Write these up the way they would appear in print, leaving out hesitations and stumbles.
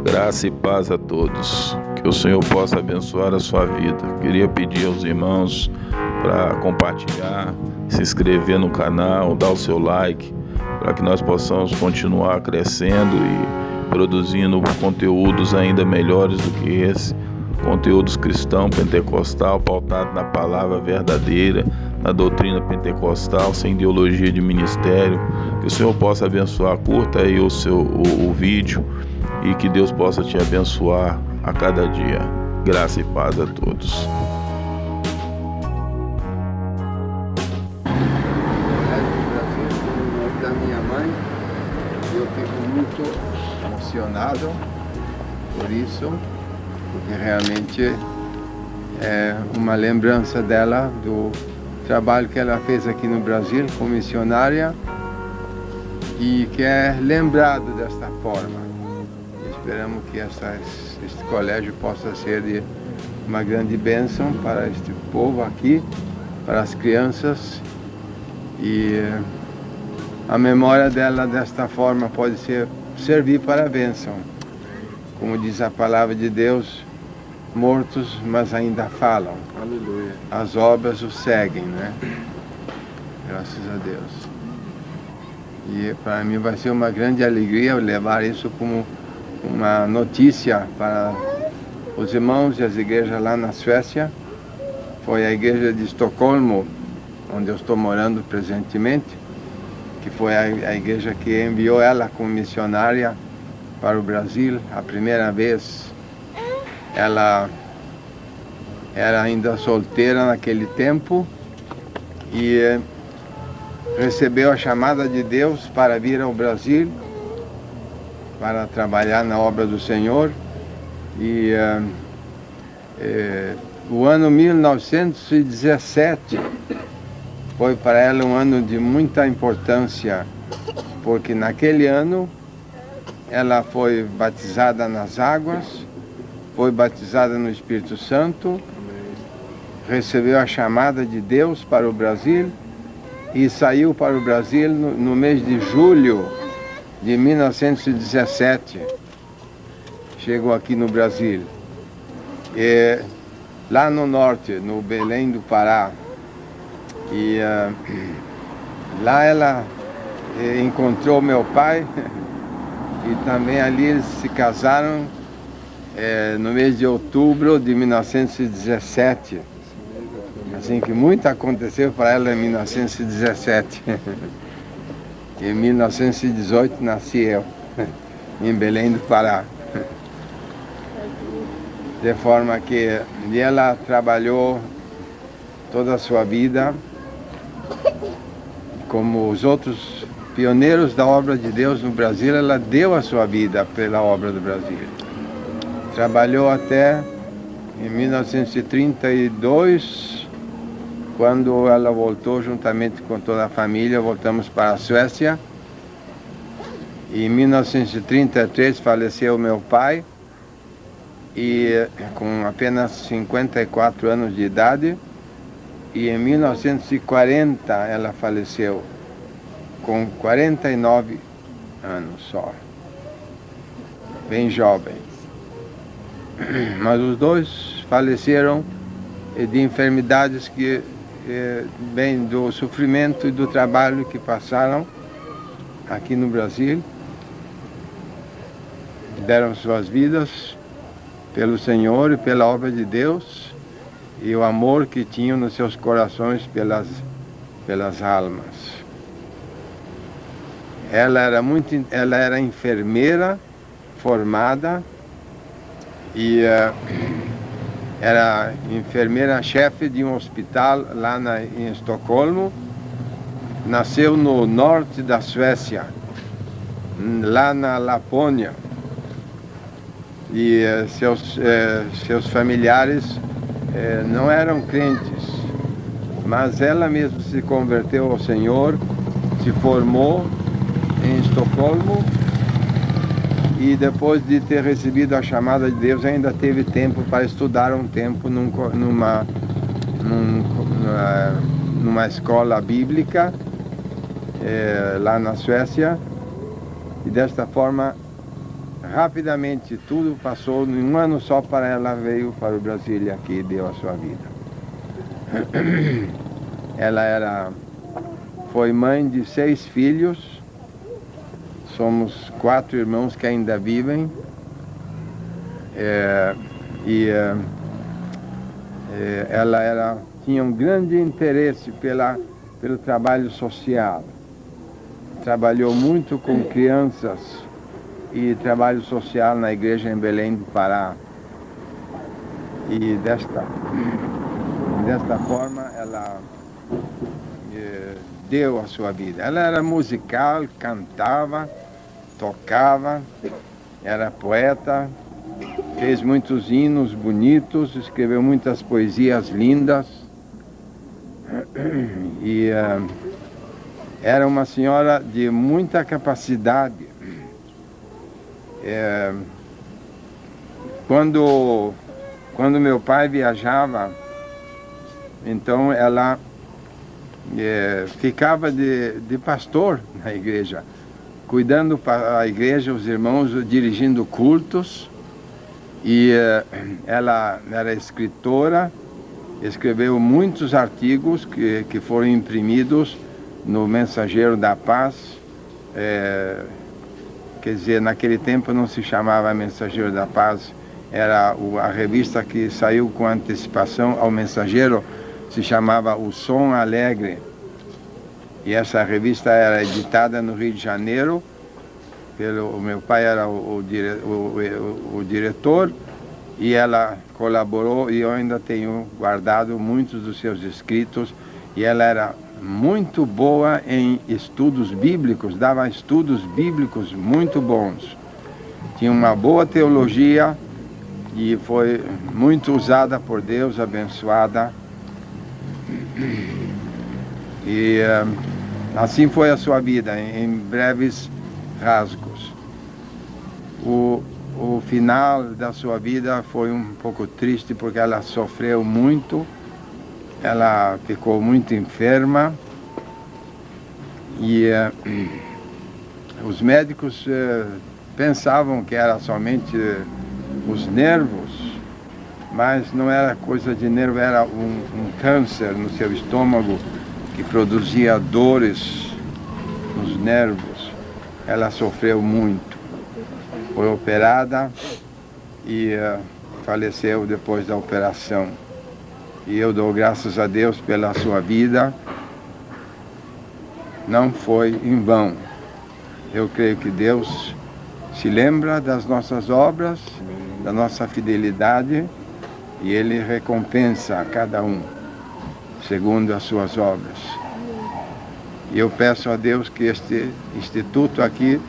Graça e paz a todos. Que o Senhor possa abençoar a sua vida. Queria pedir aos irmãos para compartilhar, se inscrever no canal, dar o seu like, para que nós possamos continuar crescendo e produzindo conteúdos ainda melhores do que esse. Conteúdos cristão, pentecostal, pautado na palavra verdadeira, na doutrina pentecostal, sem ideologia de ministério. Que o Senhor possa abençoar. Curta aí o vídeo e que Deus possa te abençoar a cada dia. Graça e paz a todos. Da minha mãe, eu fico muito emocionado por isso, porque realmente é uma lembrança dela do trabalho que ela fez aqui no Brasil como missionária e que é lembrado desta forma. Esperamos que este colégio possa ser de uma grande bênção para este povo aqui, para as crianças, e a memória dela desta forma pode servir para a bênção. Como diz a palavra de Deus, mortos, mas ainda falam. Aleluia. As obras o seguem, né? Graças a Deus. E para mim vai ser uma grande alegria levar isso como uma notícia para os irmãos e as igrejas lá na Suécia. Foi a igreja de Estocolmo, onde eu estou morando presentemente, que foi a igreja que enviou ela como missionária para o Brasil. A primeira vez ela era ainda solteira naquele tempo e recebeu a chamada de Deus para vir ao Brasil para trabalhar na obra do Senhor. E o ano 1917 foi para ela um ano de muita importância, porque naquele ano ela foi batizada nas águas, foi batizada no Espírito Santo, recebeu a chamada de Deus para o Brasil e saiu para o Brasil no mês de julho de 1917. Chegou aqui no Brasil. E lá no norte, no Belém do Pará. E lá ela encontrou meu pai e também ali eles se casaram no mês de outubro de 1917. Assim que muito aconteceu para ela em 1917. Em 1918 nasci eu, em Belém do Pará. De forma que ela trabalhou toda a sua vida como os outros pioneiros da obra de Deus no Brasil. Ela deu a sua vida pela obra do Brasil. Trabalhou até em 1932, quando ela voltou juntamente com toda a família. Voltamos para a Suécia. Em 1933 faleceu meu pai, e com apenas 54 anos de idade. E em 1940 ela faleceu, com 49 anos só, bem jovem. Mas os dois faleceram de enfermidades que vêm do sofrimento e do trabalho que passaram aqui no Brasil. Deram suas vidas pelo Senhor e pela obra de Deus, e o amor que tinham nos seus corações pelas almas. Ela era enfermeira formada e era enfermeira-chefe de um hospital lá em Estocolmo. Nasceu no norte da Suécia, lá na Lapônia. E seus familiares não eram crentes, mas ela mesma se converteu ao Senhor, se formou em Estocolmo, e depois de ter recebido a chamada de Deus ainda teve tempo para estudar um tempo numa escola bíblica lá na Suécia, e desta forma rapidamente tudo passou, em um ano só para ela veio para o Brasil e aqui deu a sua vida. Ela foi mãe de 6 filhos, somos 4 irmãos que ainda vivem, ela tinha um grande interesse pelo trabalho social. Trabalhou muito com crianças e trabalho social na igreja em Belém do Pará. E desta forma ela deu a sua vida. Ela era musical, cantava, tocava, era poeta, fez muitos hinos bonitos, escreveu muitas poesias lindas. E era uma senhora de muita capacidade. Quando meu pai viajava, então ela ficava de pastor na igreja, cuidando para a igreja, os irmãos, dirigindo cultos. E ela era escritora, escreveu muitos artigos que foram imprimidos no Mensageiro da Paz. Quer dizer, naquele tempo não se chamava Mensageiro da Paz, era a revista que saiu com antecipação ao Mensageiro, se chamava O Som Alegre. E essa revista era editada no Rio de Janeiro, o meu pai era o diretor, e ela colaborou, e eu ainda tenho guardado muitos dos seus escritos, e ela era muito boa em estudos bíblicos, dava estudos bíblicos muito bons. Tinha uma boa teologia e foi muito usada por Deus, abençoada. E assim foi a sua vida, em breves rasgos. O final da sua vida foi um pouco triste porque ela sofreu muito. Ela ficou muito enferma e os médicos pensavam que era somente os nervos, mas não era coisa de nervo, era um câncer no seu estômago que produzia dores nos nervos. Ela sofreu muito, foi operada e faleceu depois da operação. E eu dou graças a Deus pela sua vida. Não foi em vão. Eu creio que Deus se lembra das nossas obras, da nossa fidelidade, e Ele recompensa a cada um, segundo as suas obras. E eu peço a Deus que este instituto aqui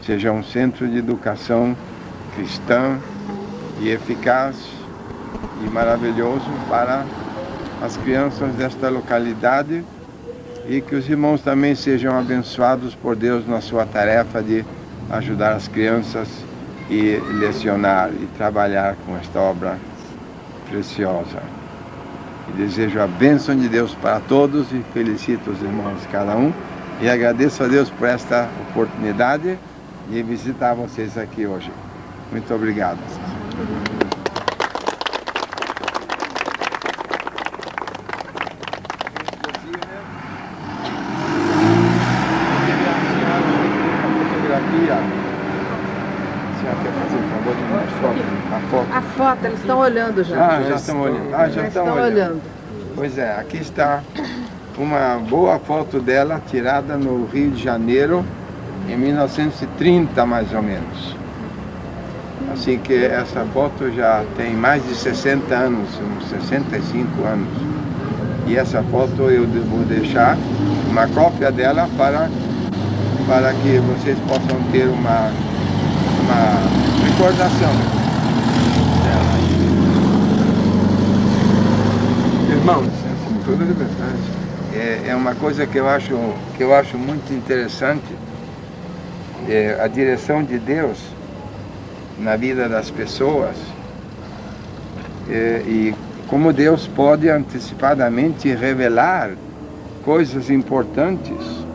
seja um centro de educação cristã e eficaz e maravilhoso para as crianças desta localidade, e que os irmãos também sejam abençoados por Deus na sua tarefa de ajudar as crianças e lecionar e trabalhar com esta obra preciosa. E desejo a bênção de Deus para todos e felicito os irmãos cada um e agradeço a Deus por esta oportunidade de visitar vocês aqui hoje. Muito obrigado. A foto, eles estão olhando já. Já estão olhando. Já estão olhando. Pois é, aqui está uma boa foto dela tirada no Rio de Janeiro em 1930 mais ou menos. Assim que essa foto já tem mais de 60 anos, uns 65 anos. E essa foto eu vou deixar uma cópia dela para que vocês possam ter uma recordação dela. Irmãos, com toda liberdade. É uma coisa que eu acho muito interessante, a direção de Deus na vida das pessoas, e como Deus pode antecipadamente revelar coisas importantes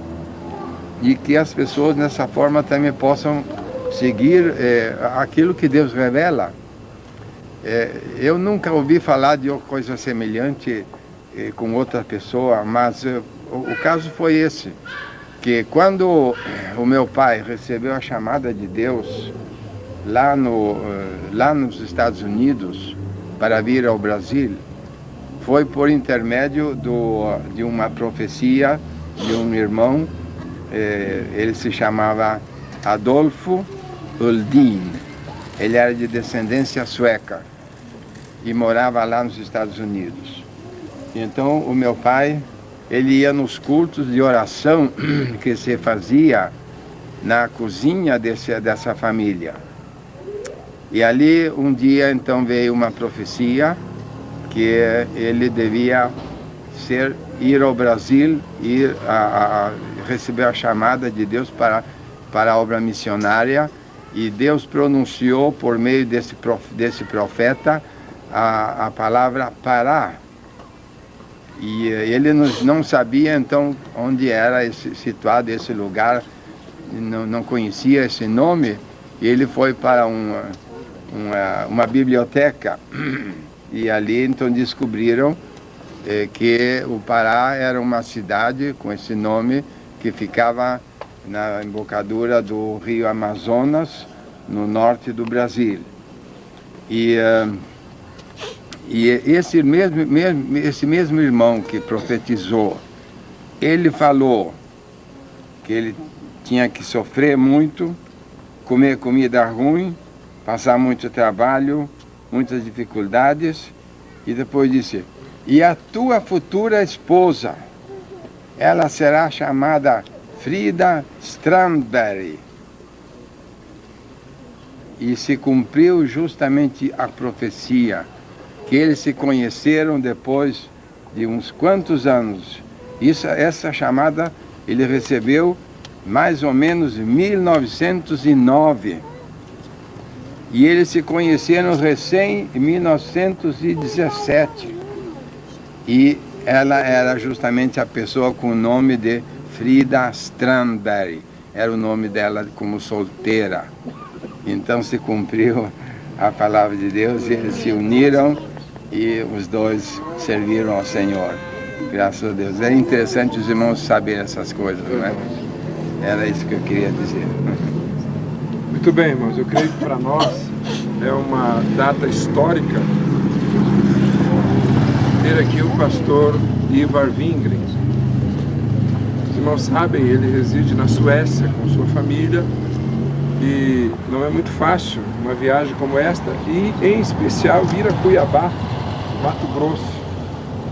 e que as pessoas dessa forma também possam seguir aquilo que Deus revela. Eu nunca ouvi falar de coisa semelhante com outra pessoa, mas o caso foi esse, que quando o meu pai recebeu a chamada de Deus lá nos Estados Unidos para vir ao Brasil, foi por intermédio de uma profecia de um irmão, ele se chamava Adolfo Uldin, ele era de descendência sueca e morava lá nos Estados Unidos. Então o meu pai, ele ia nos cultos de oração que se fazia na cozinha dessa família. E ali um dia então veio uma profecia que ele devia ir ao Brasil, receber a chamada de Deus para a obra missionária, e Deus pronunciou por meio desse profeta a palavra Pará. E ele não sabia então onde era situado esse lugar, não conhecia esse nome, e ele foi para uma biblioteca, e ali então descobriram que o Pará era uma cidade com esse nome que ficava na embocadura do rio Amazonas, no norte do Brasil. E esse mesmo irmão que profetizou, ele falou que ele tinha que sofrer muito, comer comida ruim, passar muito trabalho, muitas dificuldades, e depois disse: e a tua futura esposa, ela será chamada Frida Strandberg. E se cumpriu justamente a profecia, que eles se conheceram depois de uns quantos anos. Essa chamada ele recebeu mais ou menos em 1909. E eles se conheceram recém em 1917. E ela era justamente a pessoa com o nome de Frida Strandberg. Era o nome dela como solteira. Então se cumpriu a palavra de Deus, e eles se uniram e os dois serviram ao Senhor. Graças a Deus. É interessante os irmãos saberem essas coisas, não é? Era isso que eu queria dizer. Muito bem, irmãos. Eu creio que para nós é uma data histórica ter aqui o pastor Ivar Wingren. Os irmãos sabem, ele reside na Suécia com sua família, e não é muito fácil uma viagem como esta, e em especial vir a Cuiabá, Mato Grosso.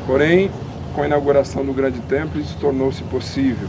Porém, com a inauguração do grande templo, isso tornou-se possível.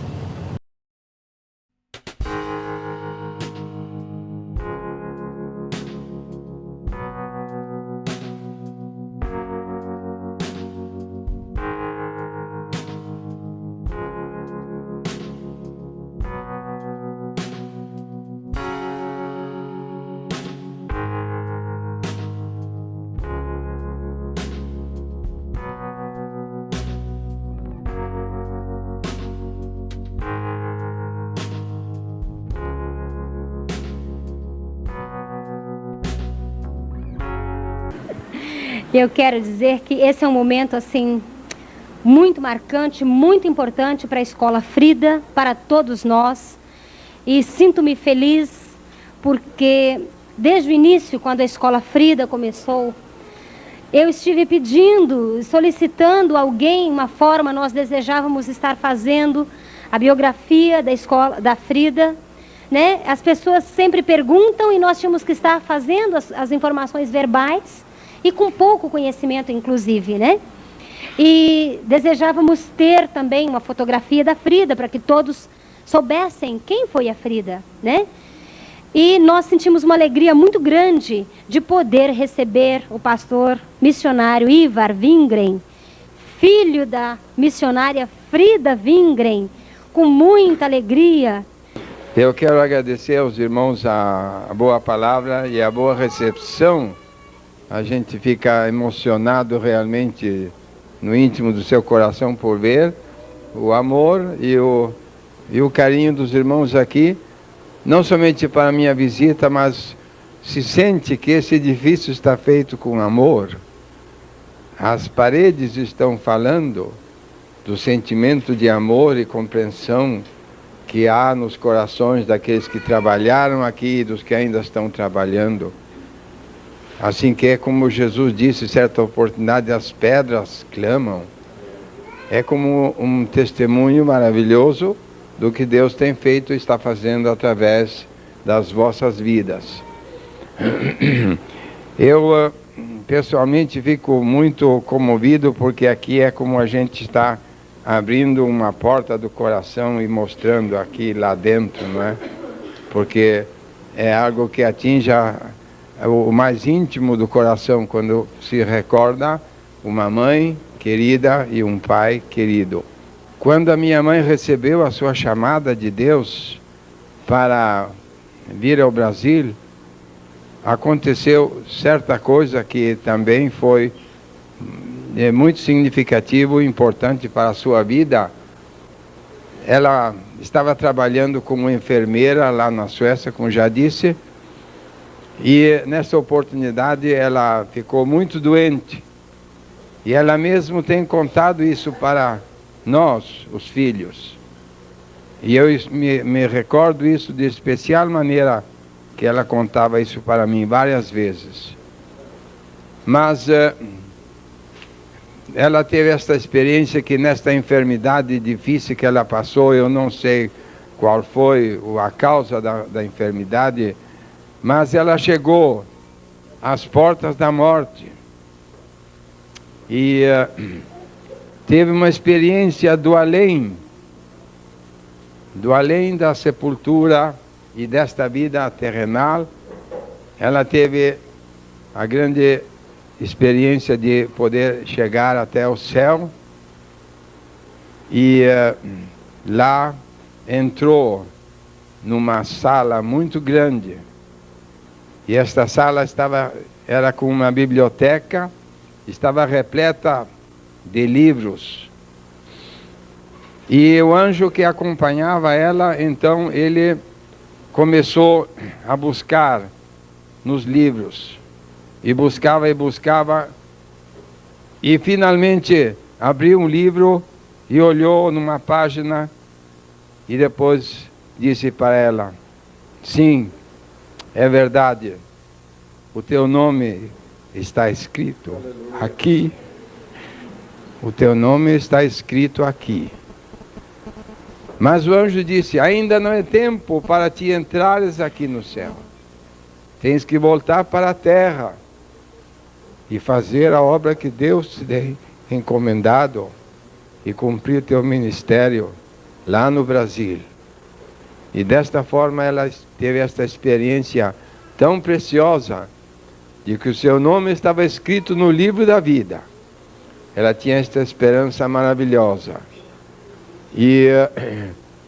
Eu quero dizer que esse é um momento assim muito marcante, muito importante para a Escola Frida, para todos nós. E sinto-me feliz porque desde o início, quando a Escola Frida começou, eu estive pedindo, solicitando alguém, uma forma, nós desejávamos estar fazendo a biografia da escola, da Frida, né? As pessoas sempre perguntam e nós tínhamos que estar fazendo as informações verbais, e com pouco conhecimento, inclusive, né? E desejávamos ter também uma fotografia da Frida, para que todos soubessem quem foi a Frida, né? E nós sentimos uma alegria muito grande de poder receber o pastor missionário Ivar Wingren, filho da missionária Frida Wingren, com muita alegria. Eu quero agradecer aos irmãos a boa palavra e a boa recepção. A gente fica emocionado realmente no íntimo do seu coração por ver o amor e o carinho dos irmãos aqui. não somente para a minha visita, mas se sente que esse edifício está feito com amor. As paredes estão falando do sentimento de amor e compreensão que há nos corações daqueles que trabalharam aqui e dos que ainda estão trabalhando. Assim que é como Jesus disse, certa oportunidade, as pedras clamam. É como um testemunho maravilhoso do que Deus tem feito e está fazendo através das vossas vidas. Eu pessoalmente fico muito comovido, porque aqui é como a gente está abrindo uma porta do coração e mostrando aqui lá dentro, não é? Porque é algo que atinge o mais íntimo do coração, quando se recorda uma mãe querida e um pai querido. Quando a minha mãe recebeu a sua chamada de Deus para vir ao Brasil, aconteceu certa coisa que também foi muito significativo e importante para a sua vida. Ela estava trabalhando como enfermeira lá na Suécia, como já disse, e nessa oportunidade ela ficou muito doente. E ela mesmo tem contado isso para nós, os filhos. E eu me recordo isso de especial maneira, que ela contava isso para mim várias vezes. Mas ela teve esta experiência que nesta enfermidade difícil que ela passou, eu não sei qual foi a causa da enfermidade, mas ela chegou às portas da morte. E teve uma experiência do além da sepultura e desta vida terrenal. Ela teve a grande experiência de poder chegar até o céu, e lá entrou numa sala muito grande, e esta sala era com uma biblioteca, estava repleta de livros, e o anjo que acompanhava ela, então ele começou a buscar nos livros, e buscava, e finalmente abriu um livro e olhou numa página, e depois disse para ela: sim, é verdade, o teu nome está escrito aqui, o teu nome está escrito aqui. Mas o anjo disse: ainda não é tempo para te entrares aqui no céu, tens que voltar para a terra e fazer a obra que Deus te tem encomendado e cumprir teu ministério lá no Brasil. E desta forma ela teve esta experiência tão preciosa de que o seu nome estava escrito no livro da vida. Ela tinha esta esperança maravilhosa e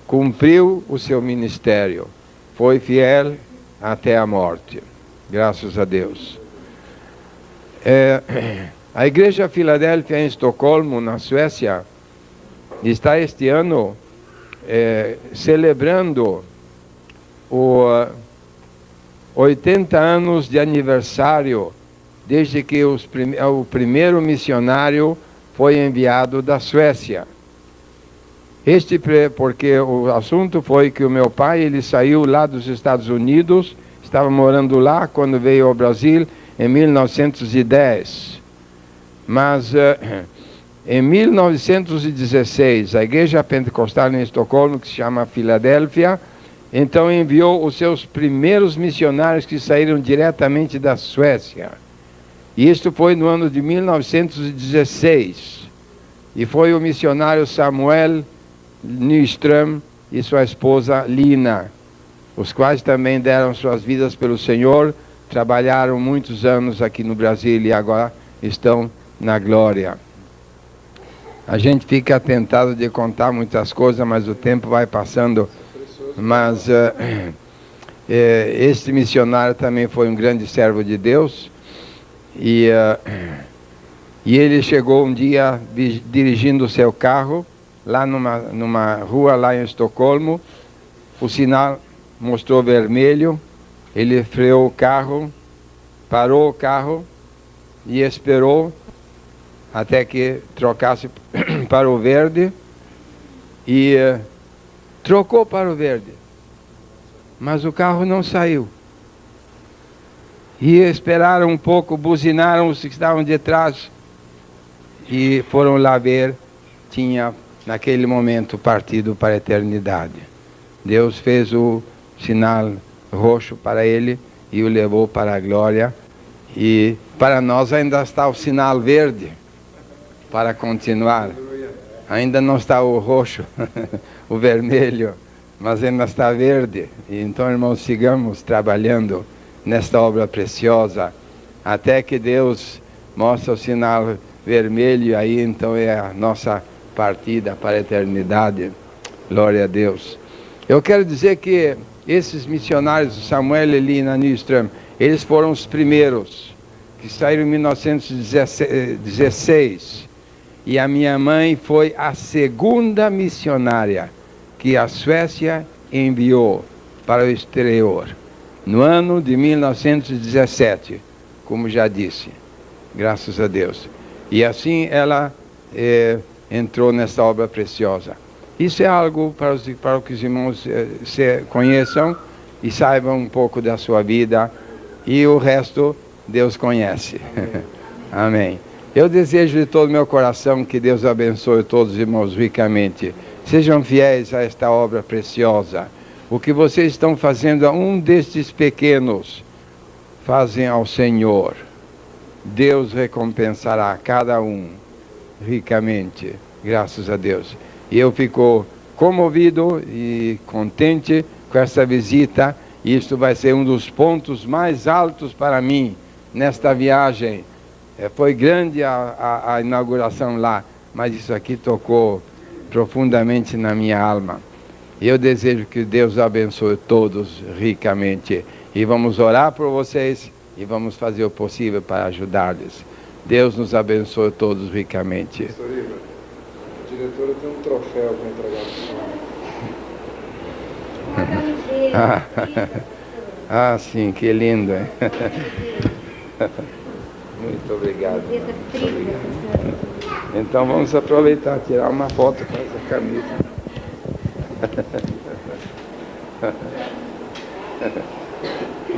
cumpriu o seu ministério, foi fiel até a morte, graças a Deus. A Igreja Filadélfia em Estocolmo, na Suécia, está este ano celebrando os 80 anos de aniversário desde que o primeiro missionário foi enviado da Suécia. Porque o assunto foi que o meu pai, ele saiu lá dos Estados Unidos, estava morando lá quando veio ao Brasil em 1910. Mas em 1916, a Igreja Pentecostal em Estocolmo, que se chama Filadélfia, então enviou os seus primeiros missionários que saíram diretamente da Suécia. E isto foi no ano de 1916. E foi o missionário Samuel Nyström e sua esposa Lina, os quais também deram suas vidas pelo Senhor, trabalharam muitos anos aqui no Brasil e agora estão na glória. A gente fica tentado de contar muitas coisas, mas o tempo vai passando. Mas este missionário também foi um grande servo de Deus, e ele chegou um dia dirigindo o seu carro lá numa rua lá em Estocolmo. O sinal mostrou vermelho, ele freou o carro, parou o carro e esperou até que trocasse para o verde e trocou para o verde. Mas o carro não saiu. E esperaram um pouco, buzinaram os que estavam de trás e foram lá ver, tinha naquele momento partido para a eternidade. Deus fez o sinal roxo para ele e o levou para a glória. E para nós ainda está o sinal verde para continuar. Ainda não está o roxo, o vermelho, mas ainda está verde. E então, irmãos, sigamos trabalhando nesta obra preciosa, até que Deus mostre o sinal vermelho, e aí então é a nossa partida para a eternidade. Glória a Deus. Eu quero dizer que esses missionários, Samuel e Lina Nyström, eles foram os primeiros, que saíram em 1916, e a minha mãe foi a segunda missionária que a Suécia enviou para o exterior, no ano de 1917, como já disse, graças a Deus. E assim ela entrou nessa obra preciosa. Isso é algo para que os irmãos se conheçam e saibam um pouco da sua vida, e o resto Deus conhece. Amém. Eu desejo de todo o meu coração que Deus abençoe todos os irmãos ricamente. Sejam fiéis a esta obra preciosa. O que vocês estão fazendo a um destes pequenos, fazem ao Senhor. Deus recompensará cada um ricamente, graças a Deus. E eu fico comovido e contente com essa visita. Isto vai ser um dos pontos mais altos para mim nesta viagem. Foi grande a inauguração lá, mas isso aqui tocou profundamente na minha alma. Eu desejo que Deus abençoe todos ricamente. E vamos orar por vocês e vamos fazer o possível para ajudar-lhes. Deus nos abençoe todos ricamente. Pastor Iva, a diretora tem um troféu para entregar para Ah, sim, que lindo, hein? Muito obrigado. Então vamos aproveitar, tirar uma foto com essa camisa.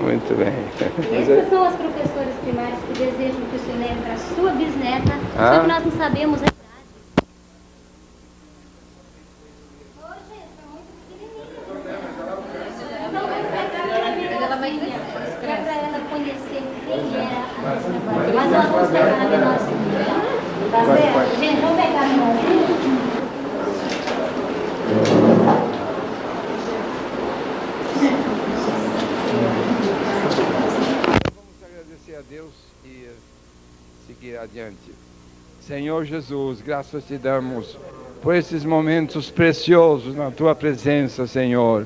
Muito bem. Essas são as professoras primárias que desejam que o senhor leve para a sua bisneta, só que nós não sabemos a idade. Hoje, está muito pequenininha. Ela vai para ela conhecer quem era a nossa mãe. Mas nós vamos pegar a menorzinha. Tá certo? Gente, vamos pegar a menorzinha? A Deus e seguir adiante. Senhor Jesus, graças te damos por esses momentos preciosos na tua presença, Senhor,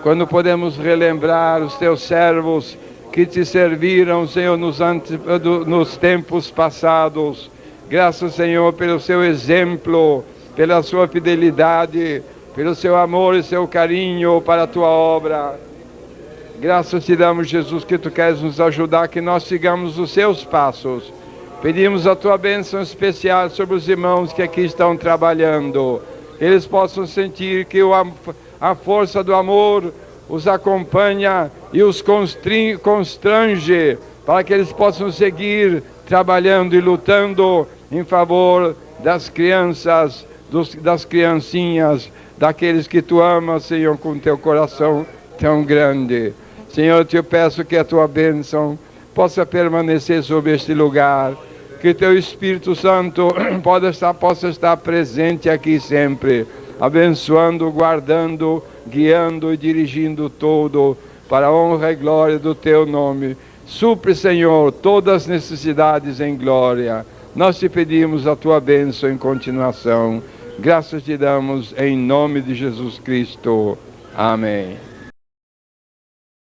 quando podemos relembrar os teus servos que te serviram, Senhor, nos tempos passados. Graças, Senhor, pelo seu exemplo, pela sua fidelidade, pelo seu amor e seu carinho para a tua obra. Graças te damos, Jesus, que tu queres nos ajudar, que nós sigamos os seus passos. Pedimos a tua bênção especial sobre os irmãos que aqui estão trabalhando. Eles possam sentir que a força do amor os acompanha e os constrange, para que eles possam seguir trabalhando e lutando em favor das crianças, das criancinhas, daqueles que tu amas, Senhor, com teu coração tão grande. Senhor, eu te peço que a tua bênção possa permanecer sobre este lugar, que teu Espírito Santo possa estar presente aqui sempre, abençoando, guardando, guiando e dirigindo tudo para a honra e glória do teu nome. Supre, Senhor, todas as necessidades em glória. Nós te pedimos a tua bênção em continuação. Graças te damos em nome de Jesus Cristo. Amém.